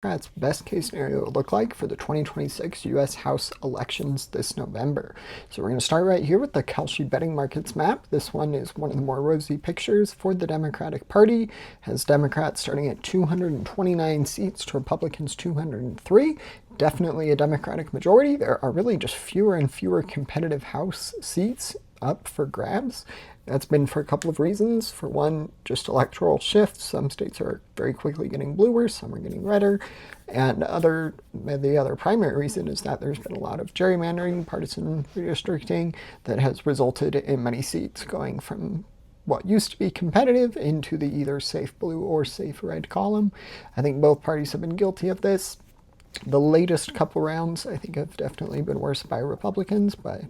Democrats' best case scenario look like for the 2026 U.S. House elections this November. So we're going to start right here with the Kalshi betting markets map. This one is one of the more rosy pictures for the Democratic Party. Has Democrats starting at 229 seats to Republicans 203. Definitely a Democratic majority. There are really just fewer and fewer competitive House seats up for grabs. That's been for a couple of reasons. For one, just electoral shifts. Some states are very quickly getting bluer, some are getting redder. And the other primary reason is that there's been a lot of gerrymandering, partisan redistricting that has resulted in many seats going from what used to be competitive into the either safe blue or safe red column. I think both parties have been guilty of this. The latest couple rounds, I think, have definitely been worse by Republicans, but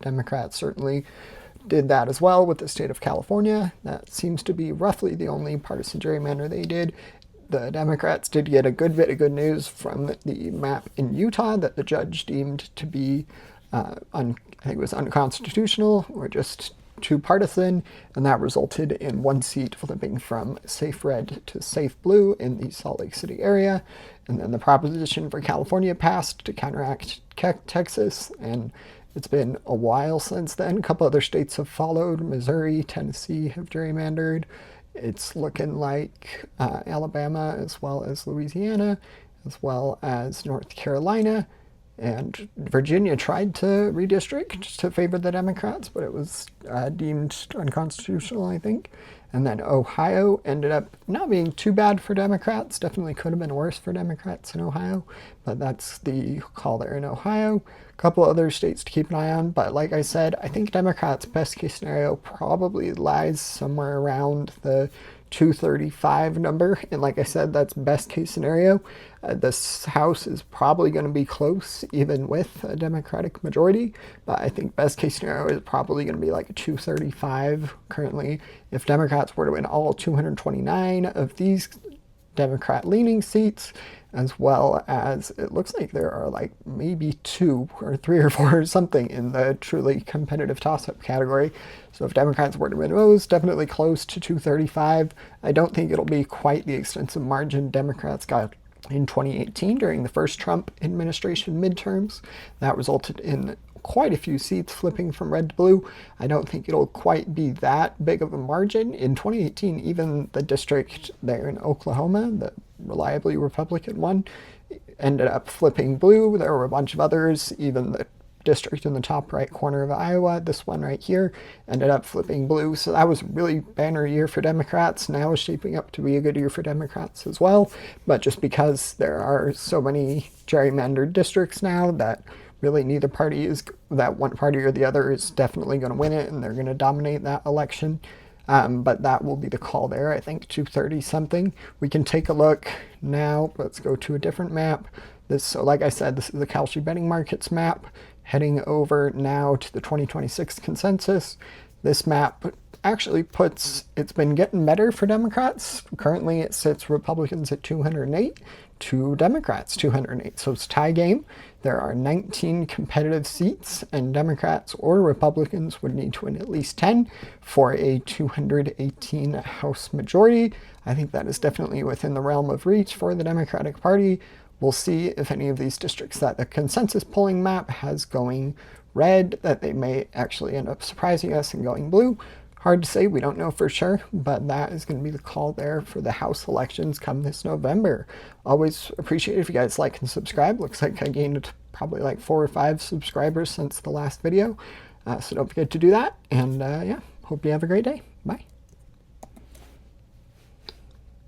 Democrats certainly did that as well with the state of California. That seems to be roughly the only partisan gerrymander they did. The Democrats did get a good bit of good news from the map in Utah that the judge deemed to be, I think it was unconstitutional or just too partisan, and that resulted in one seat flipping from safe red to safe blue in the Salt Lake City area. And then the proposition for California passed to counteract Texas, and it's been a while since then. A couple other states have followed. Missouri, Tennessee have gerrymandered. It's looking like Alabama, as well as Louisiana, as well as North Carolina. And Virginia tried to redistrict to favor the Democrats, but it was deemed unconstitutional, I think. And then Ohio ended up not being too bad for Democrats. Definitely could have been worse for Democrats in Ohio, but that's the call there in Ohio. A couple other states to keep an eye on, but like I said, I think Democrats' best case scenario probably lies somewhere around the 235 number, and like I said, that's best case scenario. This House is probably going to be close even with a Democratic majority, but I think best case scenario is probably going to be like a 235 currently. If Democrats were to win all 229 of these Democrat-leaning seats, as well as it looks like there are like maybe 2 or 3 or 4 or something in the truly competitive toss-up category. So if Democrats were to win those, definitely close to 235. I don't think it'll be quite the extensive margin Democrats got in 2018 during the first Trump administration midterms. That resulted in quite a few seats flipping from red to blue. I don't think it'll quite be that big of a margin. In 2018, even the district there in Oklahoma, the reliably Republican one, ended up flipping blue. There were a bunch of others, even the district in the top right corner of Iowa, this one right here, ended up flipping blue. So that was a really banner year for Democrats. Now is shaping up to be a good year for Democrats as well. But just because there are so many gerrymandered districts now that really neither party is, that one party or the other is definitely going to win it and they're going to dominate that election. But that will be the call there, I think 230 something. We can take a look now. Let's go to a different map. So like I said, this is the Kalshi betting markets map. Heading over now to the 2026 consensus. This map actually it's been getting better for Democrats. Currently it sits Republicans at 208 to Democrats 208. So it's a tie game. There are 19 competitive seats, and Democrats or Republicans would need to win at least 10 for a 218 House majority. I think that is definitely within the realm of reach for the Democratic Party. We'll see if any of these districts that the consensus polling map has going red, that they may actually end up surprising us and going blue. Hard to say, we don't know for sure, but that is going to be the call there for the House elections come this November. Always appreciate it if you guys like and subscribe. Looks like I gained probably like 4 or 5 subscribers since the last video. So don't forget to do that, and yeah, hope you have a great day. Bye.